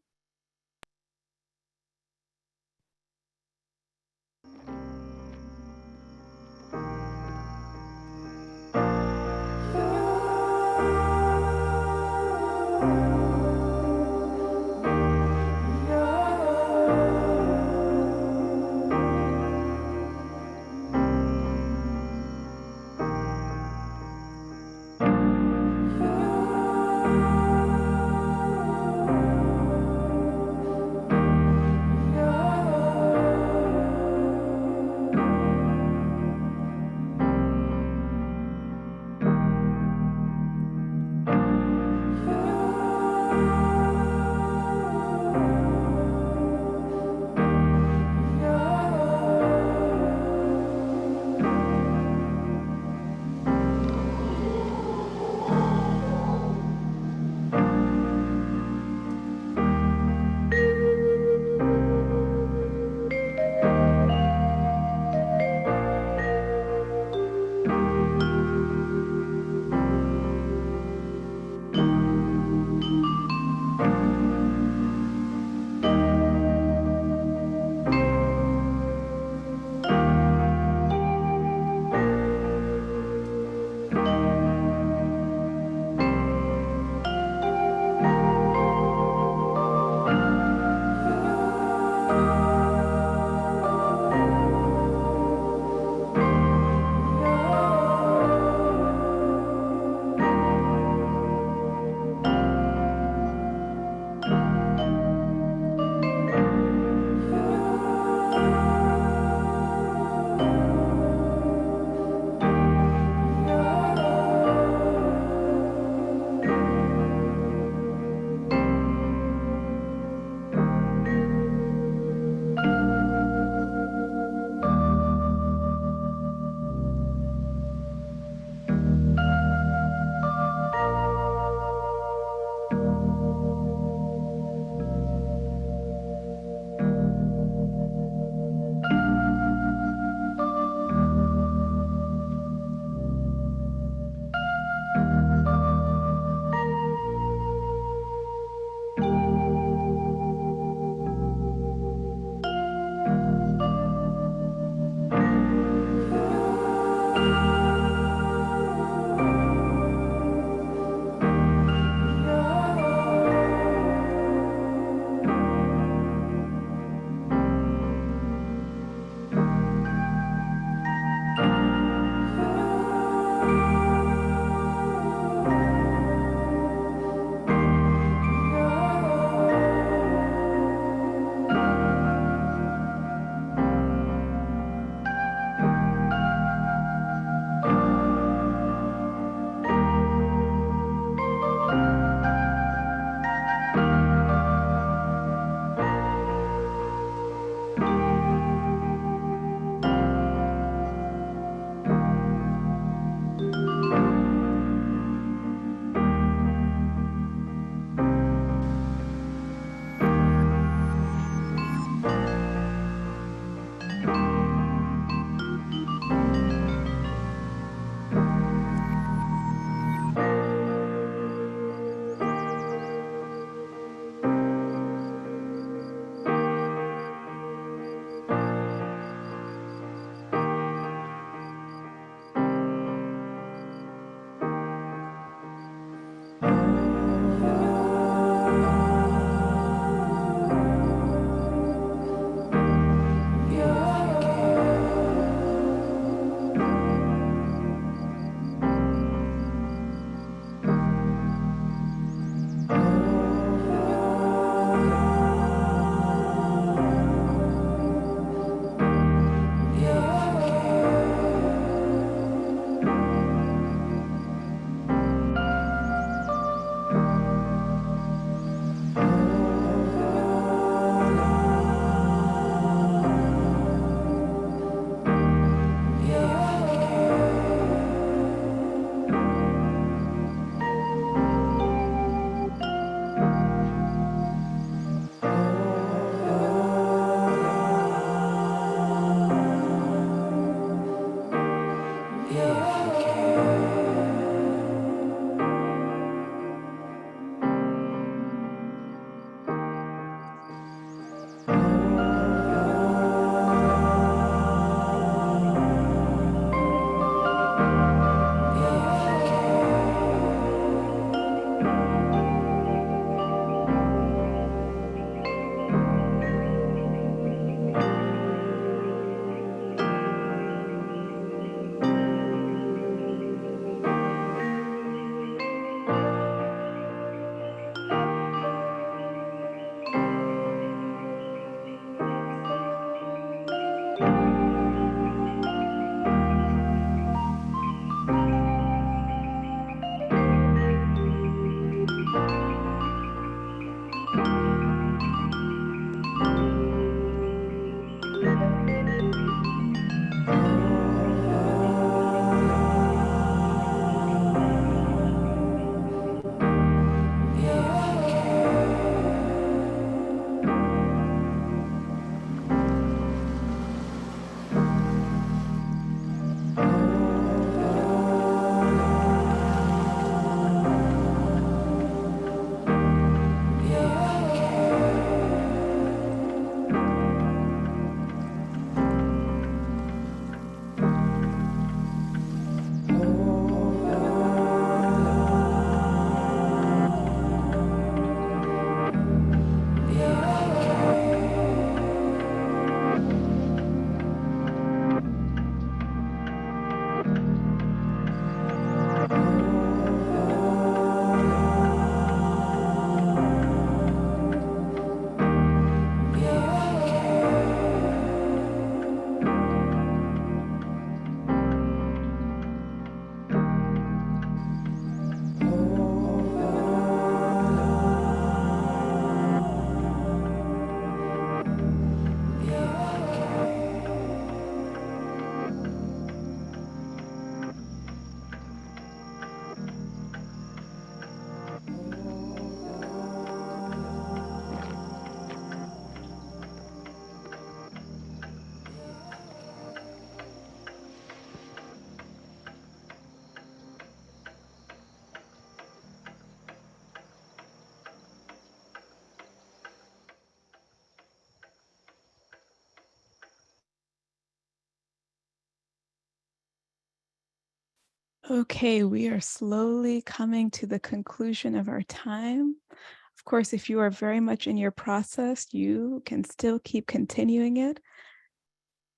Okay, we are slowly coming to the conclusion of our time. Of course, if you are very much in your process, you can still keep continuing it.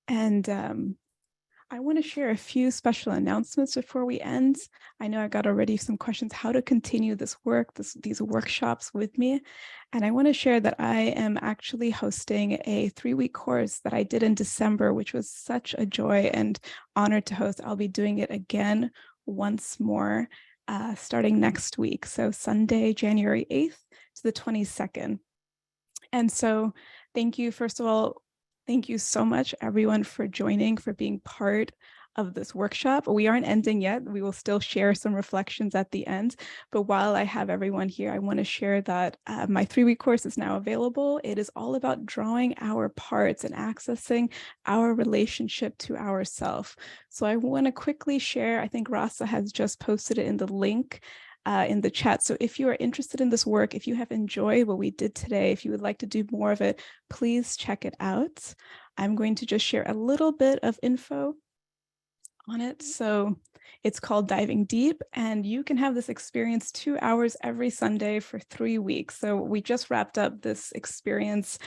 And I want to share a few special announcements before we end. I know I got already some questions how to continue this work, these workshops with me. And I want to share that I am actually hosting a 3-week course that I did in December, which was such a joy and honor to host. I'll be doing it again once more starting next week. So Sunday, January 8th to the 22nd. And so thank you, first of all, thank you so much, everyone, for joining, for being part of this workshop. We aren't ending yet. We will still share some reflections at the end. But while I have everyone here, I want to share that my 3-week course is now available. It is all about drawing our parts and accessing our relationship to ourself. So I want to quickly share, I think Rasa has just posted it in the link in the chat. So if you are interested in this work, if you have enjoyed what we did today, if you would like to do more of it, please check it out. I'm going to just share a little bit of info on it. So it's called Diving Deep, and you can have this experience 2 hours every Sunday for 3 weeks. So we just wrapped up this experience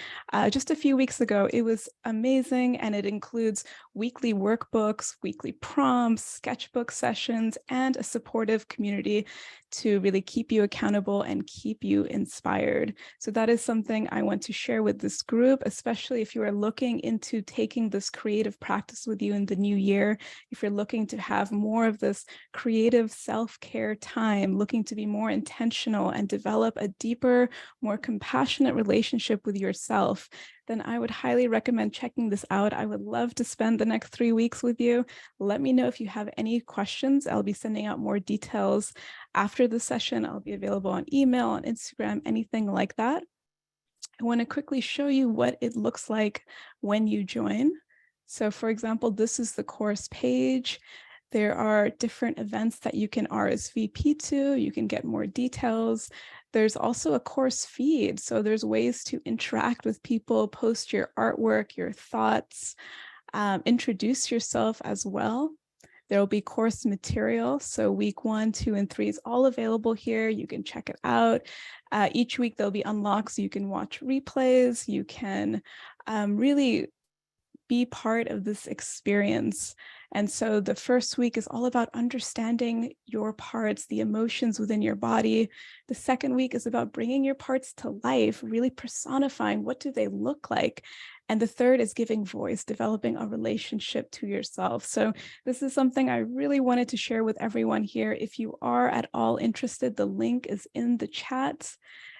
just a few weeks ago. It was amazing, and it includes weekly workbooks, weekly prompts, sketchbook sessions, and a supportive community to really keep you accountable and keep you inspired. So that is something I want to share with this group, especially if you are looking into taking this creative practice with you in the new year. If you're looking to have more of this creative self-care time, looking to be more intentional and develop a deeper, more compassionate relationship with yourself, then I would highly recommend checking this out. I would love to spend the next 3 weeks with you. Let me know if you have any questions. I'll be sending out more details after the session. I'll be available on email, on Instagram, anything like that. I want to quickly show you what it looks like when you join. So for example, this is the course page. There are different events that you can RSVP to. You can get more details. There's also a course feed. So there's ways to interact with people, post your artwork, your thoughts, introduce yourself as well. There will be course material. So week 1, 2, and 3 is all available here. You can check it out. Each week there'll be unlocks. So you can watch replays. You can really be part of this experience. And so the first week is all about understanding your parts, the emotions within your body. The second week is about bringing your parts to life, really personifying what do they look like. And the third is giving voice, developing a relationship to yourself. So this is something I really wanted to share with everyone here. If you are at all interested, the link is in the chat.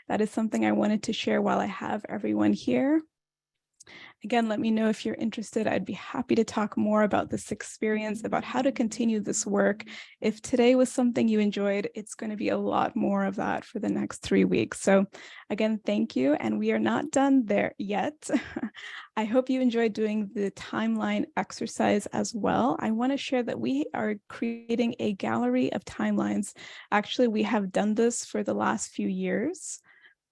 That is something I wanted to share while I have everyone here. Again, let me know if you're interested. I'd be happy to talk more about this experience, about how to continue this work. If today was something you enjoyed, it's going to be a lot more of that for the next 3 weeks. So again, thank you. And we are not done there yet. I hope you enjoyed doing the timeline exercise as well. I want to share that we are creating a gallery of timelines. Actually, we have done this for the last few years.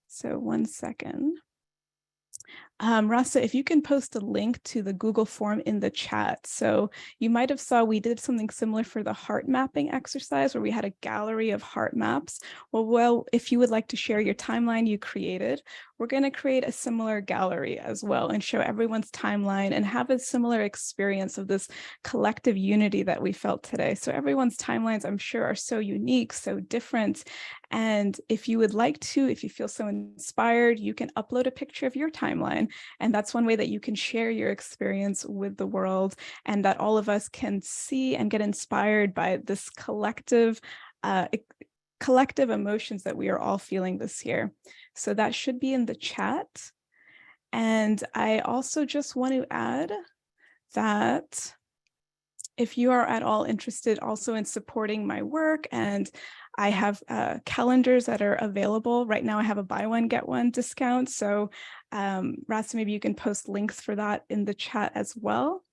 So one second. Rasa, if you can post a link to the Google form in the chat. So you might have saw we did something similar for the heart mapping exercise where we had a gallery of heart maps. Well, if you would like to share your timeline you created, we're going to create a similar gallery as well and show everyone's timeline and have a similar experience of this collective unity that we felt today. So everyone's timelines, I'm sure, are so unique, so different. And if you would like to, if you feel so inspired, you can upload a picture of your timeline. And that's one way that you can share your experience with the world and that all of us can see and get inspired by this collective emotions that we are all feeling this year. So that should be in the chat. And I also just want to add that if you are at all interested also in supporting my work, and I have calendars that are available. Right now I have a buy one, get one discount. So Rasa, maybe you can post links for that in the chat as well.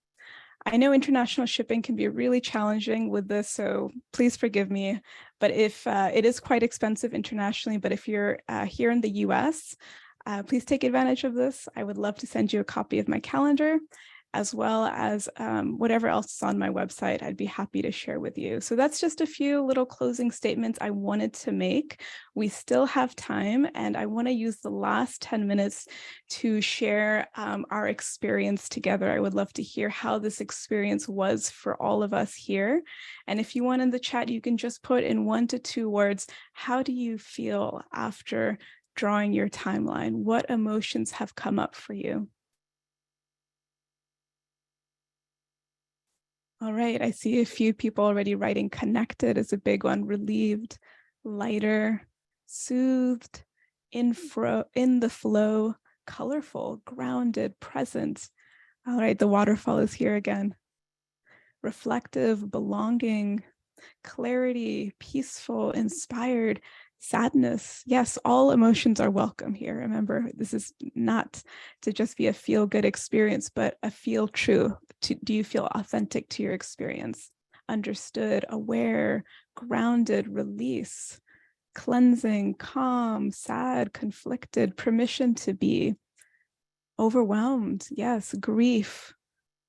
I know international shipping can be really challenging with this, so please forgive me. But if it is quite expensive internationally, but if you're here in the US, please take advantage of this. I would love to send you a copy of my calendar. as well as whatever else is on my website, I'd be happy to share with you. So that's just a few little closing statements I wanted to make. We still have time, and I want to use the last 10 minutes to share our experience together. I would love to hear how this experience was for all of us here. And if you want in the chat, you can just put in 1 to 2 words, how do you feel after drawing your timeline? What emotions have come up for you? All right, I see a few people already writing. Connected is a big one. Relieved, lighter, soothed, in the flow, colorful, grounded, present. All right, the waterfall is here again. Reflective, belonging, clarity, peaceful, inspired, sadness. Yes, all emotions are welcome here. Remember, this is not to just be a feel good experience, but a feel true. Do you feel authentic to your experience? Understood, aware, grounded, release, cleansing, calm, sad, conflicted, permission to be, overwhelmed. Yes, grief,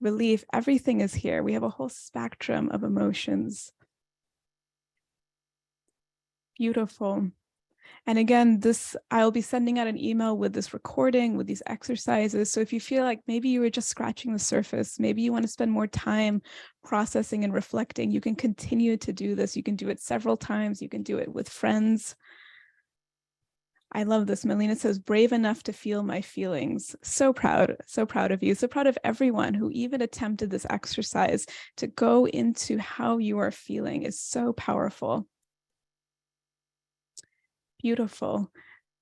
relief, everything is here. We have a whole spectrum of emotions. Beautiful. And again, I'll be sending out an email with this recording, with these exercises. So if you feel like maybe you were just scratching the surface, maybe you want to spend more time processing and reflecting, you can continue to do this. You can do it several times. You can do it with friends. I love this. Melina says, brave enough to feel my feelings. So proud of you. So proud of everyone who even attempted this exercise. To go into how you are feeling is so powerful. Beautiful.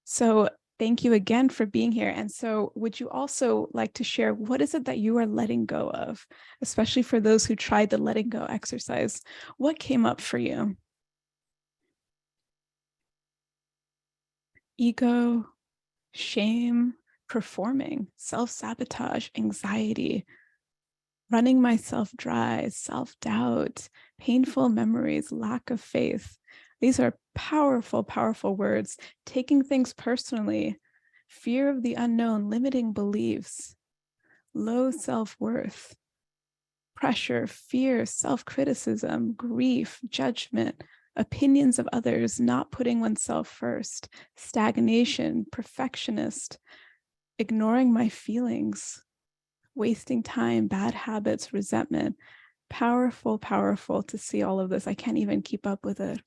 So thank you again for being here. And so would you also like to share, what is it that you are letting go of, especially for those who tried the letting go exercise? What came up for you? Ego, shame, performing, self-sabotage, anxiety, running myself dry, self-doubt, painful memories, lack of faith. These are powerful, powerful words. Taking things personally, fear of the unknown, limiting beliefs, low self-worth, pressure, fear, self-criticism, grief, judgment, opinions of others, not putting oneself first, stagnation, perfectionist, ignoring my feelings, wasting time, bad habits, resentment. Powerful, powerful to see all of this. I can't even keep up with it.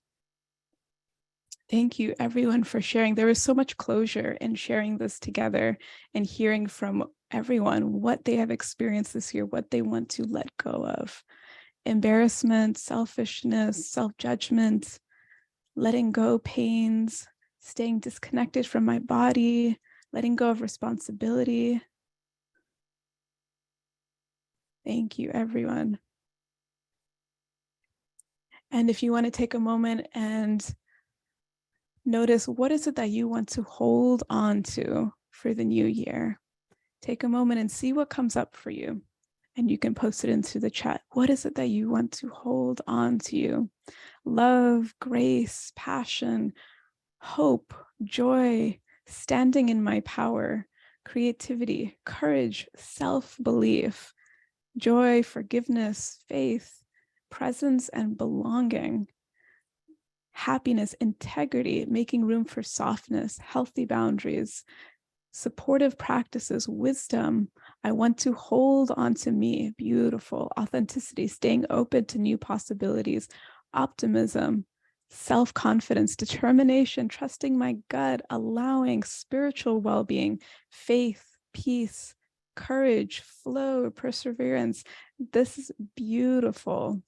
Thank you, everyone, for sharing. There is so much closure in sharing this together and hearing from everyone what they have experienced this year, what they want to let go of. Embarrassment, selfishness, self-judgment, letting go pains, staying disconnected from my body, letting go of responsibility. Thank you, everyone. And if you want to take a moment and notice, what is it that you want to hold on to for the new year? Take a moment and see what comes up for you. And you can post it into the chat. What is it that you want to hold on to you? Love, grace, passion, hope, joy, standing in my power, creativity, courage, self-belief, joy, forgiveness, faith, presence, and belonging, happiness, integrity, making room for softness, healthy boundaries, supportive practices, wisdom. I want to hold on to me, beautiful, authenticity, staying open to new possibilities, optimism, self-confidence, determination, trusting my gut, allowing spiritual well-being, faith, peace, courage, flow, perseverance. This is beautiful.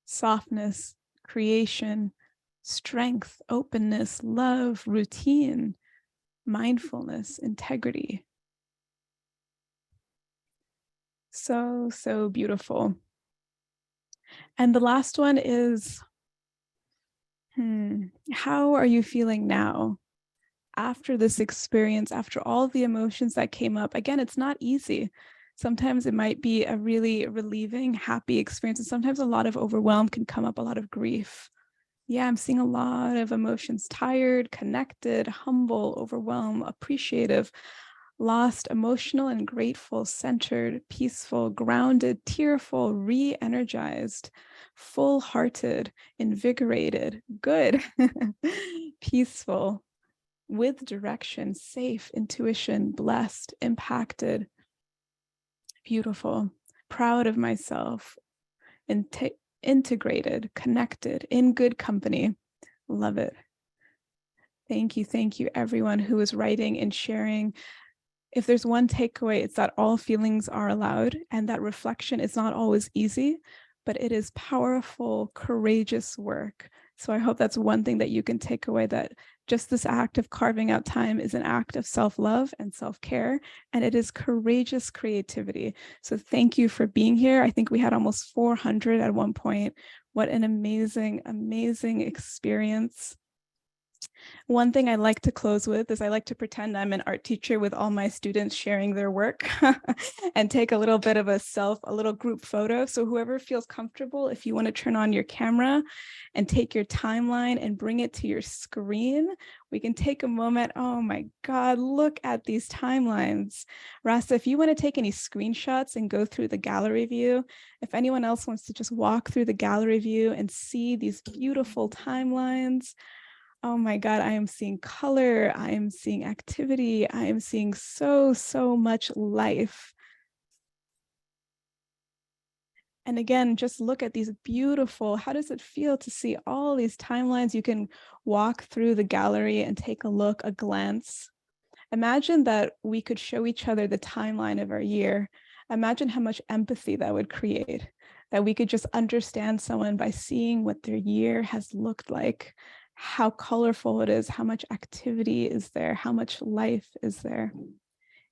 Softness, creation, strength, openness, love, routine, mindfulness, integrity. So, so beautiful. And the last one is, how are you feeling now? After this experience, after all the emotions that came up, again, it's not easy. Sometimes it might be a really relieving, happy experience. And sometimes a lot of overwhelm can come up, a lot of grief. Yeah, I'm seeing a lot of emotions, tired, connected, humble, overwhelmed, appreciative. lost, emotional and grateful, centered, peaceful, grounded, tearful, re-energized, full-hearted, invigorated, good, peaceful, with direction, safe, intuition, blessed, impacted, beautiful, proud of myself, integrated, connected, in good company. Love it. Thank you, everyone who is writing and sharing. If there's one takeaway, it's that all feelings are allowed, and that reflection is not always easy, but it is powerful, courageous work. So I hope that's one thing that you can take away, that just this act of carving out time is an act of self-love and self-care, and it is courageous creativity. So thank you for being here. I think we had almost 400 at one point. What an amazing, amazing experience. One thing I like to close with is I like to pretend I'm an art teacher with all my students sharing their work and take a little bit of a little group photo. So whoever feels comfortable, if you want to turn on your camera and take your timeline and bring it to your screen, we can take a moment. Oh my God, look at these timelines. Rasa, if you want to take any screenshots and go through the gallery view, if anyone else wants to just walk through the gallery view and see these beautiful timelines. Oh my God, I am seeing color, I am seeing activity, I am seeing so much life. And again, just look at these beautiful, how does it feel to see all these timelines? You can walk through the gallery and take a look, a glance. Imagine that we could show each other the timeline of our year. Imagine how much empathy that would create, that we could just understand someone by seeing what their year has looked like, how colorful it is, how much activity is there, how much life is there.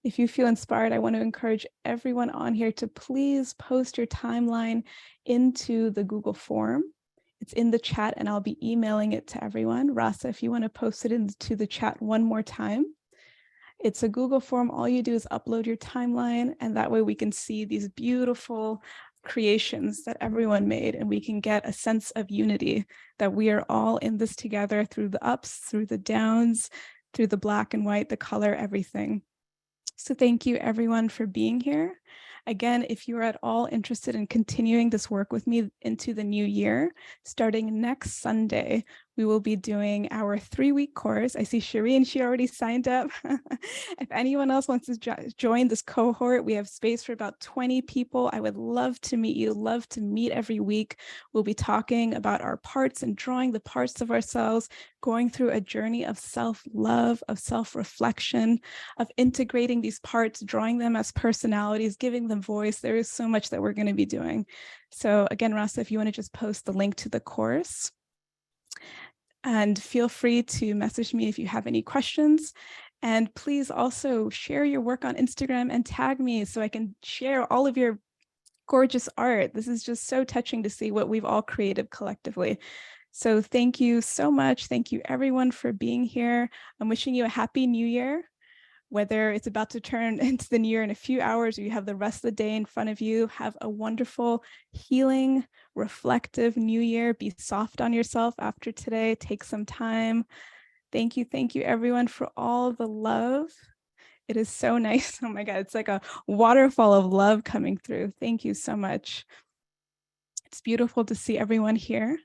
If you feel inspired, I want to encourage everyone on here to please post your timeline into the Google form. It's in the chat and I'll be emailing it to everyone. Rasa, if you want to post it into the chat one more time. It's a Google form. All you do is upload your timeline, and that way we can see these beautiful creations that everyone made, and we can get a sense of unity, that we are all in this together through the ups, through the downs, through the black and white, the color, everything. So thank you everyone for being here. Again, if you're at all interested in continuing this work with me into the new year, starting next Sunday, we will be doing our 3-week course. I see Shireen, she already signed up. If anyone else wants to join this cohort, we have space for about 20 people. I would love to meet you, love to meet every week. We'll be talking about our parts and drawing the parts of ourselves, going through a journey of self-love, of self-reflection, of integrating these parts, drawing them as personalities, giving them voice. There is so much that we're going to be doing. So again, Rasa, if you want to just post the link to the course. And feel free to message me if you have any questions. And please also share your work on Instagram and tag me so I can share all of your gorgeous art. This is just so touching to see what we've all created collectively. So thank you so much. Thank you everyone for being here. I'm wishing you a happy new year. Whether it's about to turn into the new year in a few hours or you have the rest of the day in front of you, have a wonderful, healing, reflective new year. Be soft on yourself after today. Take some time. Thank you everyone for all the love. It is so nice. Oh my God, it's like a waterfall of love coming through. Thank you so much. It's beautiful to see everyone here.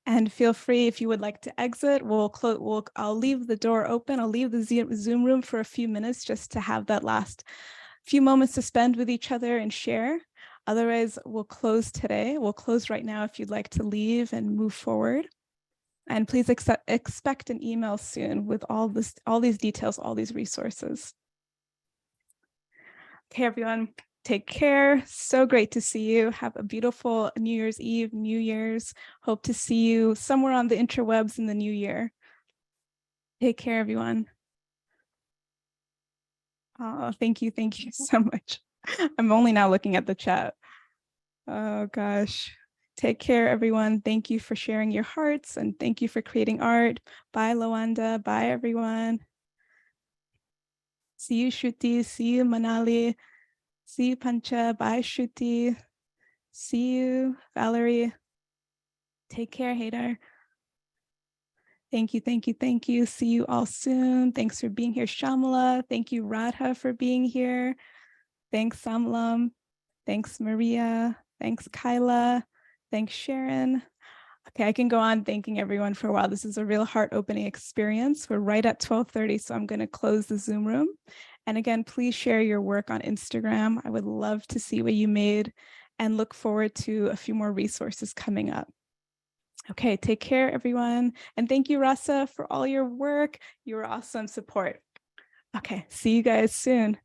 And feel free, if you would like to exit, I'll leave the door open. I'll leave the Zoom room for a few minutes just to have that last few moments to spend with each other and share. Otherwise, we'll close today. We'll close right now if you'd like to leave and move forward. And please expect an email soon with all these details, all these resources. Okay, everyone. Take care. So great to see you. Have a beautiful New Year's Eve, New Year's. Hope to see you somewhere on the interwebs in the new year. Take care, everyone. Oh, thank you so much. I'm only now looking at the chat. Oh gosh. Take care, everyone. Thank you for sharing your hearts and thank you for creating art. Bye, Lawanda. Bye, everyone. See you, Shruti. See you, Manali. See you, Pancha. Bye, Shruti. See you, Valerie. Take care, Haydar. Thank you, thank you, thank you. See you all soon. Thanks for being here, Shamala. Thank you, Radha, for being here. Thanks, Samlam. Thanks, Maria. Thanks, Kyla. Thanks, Sharon. Okay, I can go on thanking everyone for a while. This is a real heart-opening experience. We're right at 12:30, so I'm going to close the Zoom room. And again, please share your work on Instagram. I would love to see what you made and look forward to a few more resources coming up. Okay, take care, everyone. And thank you, Rasa, for all your work. You were awesome support. Okay, see you guys soon.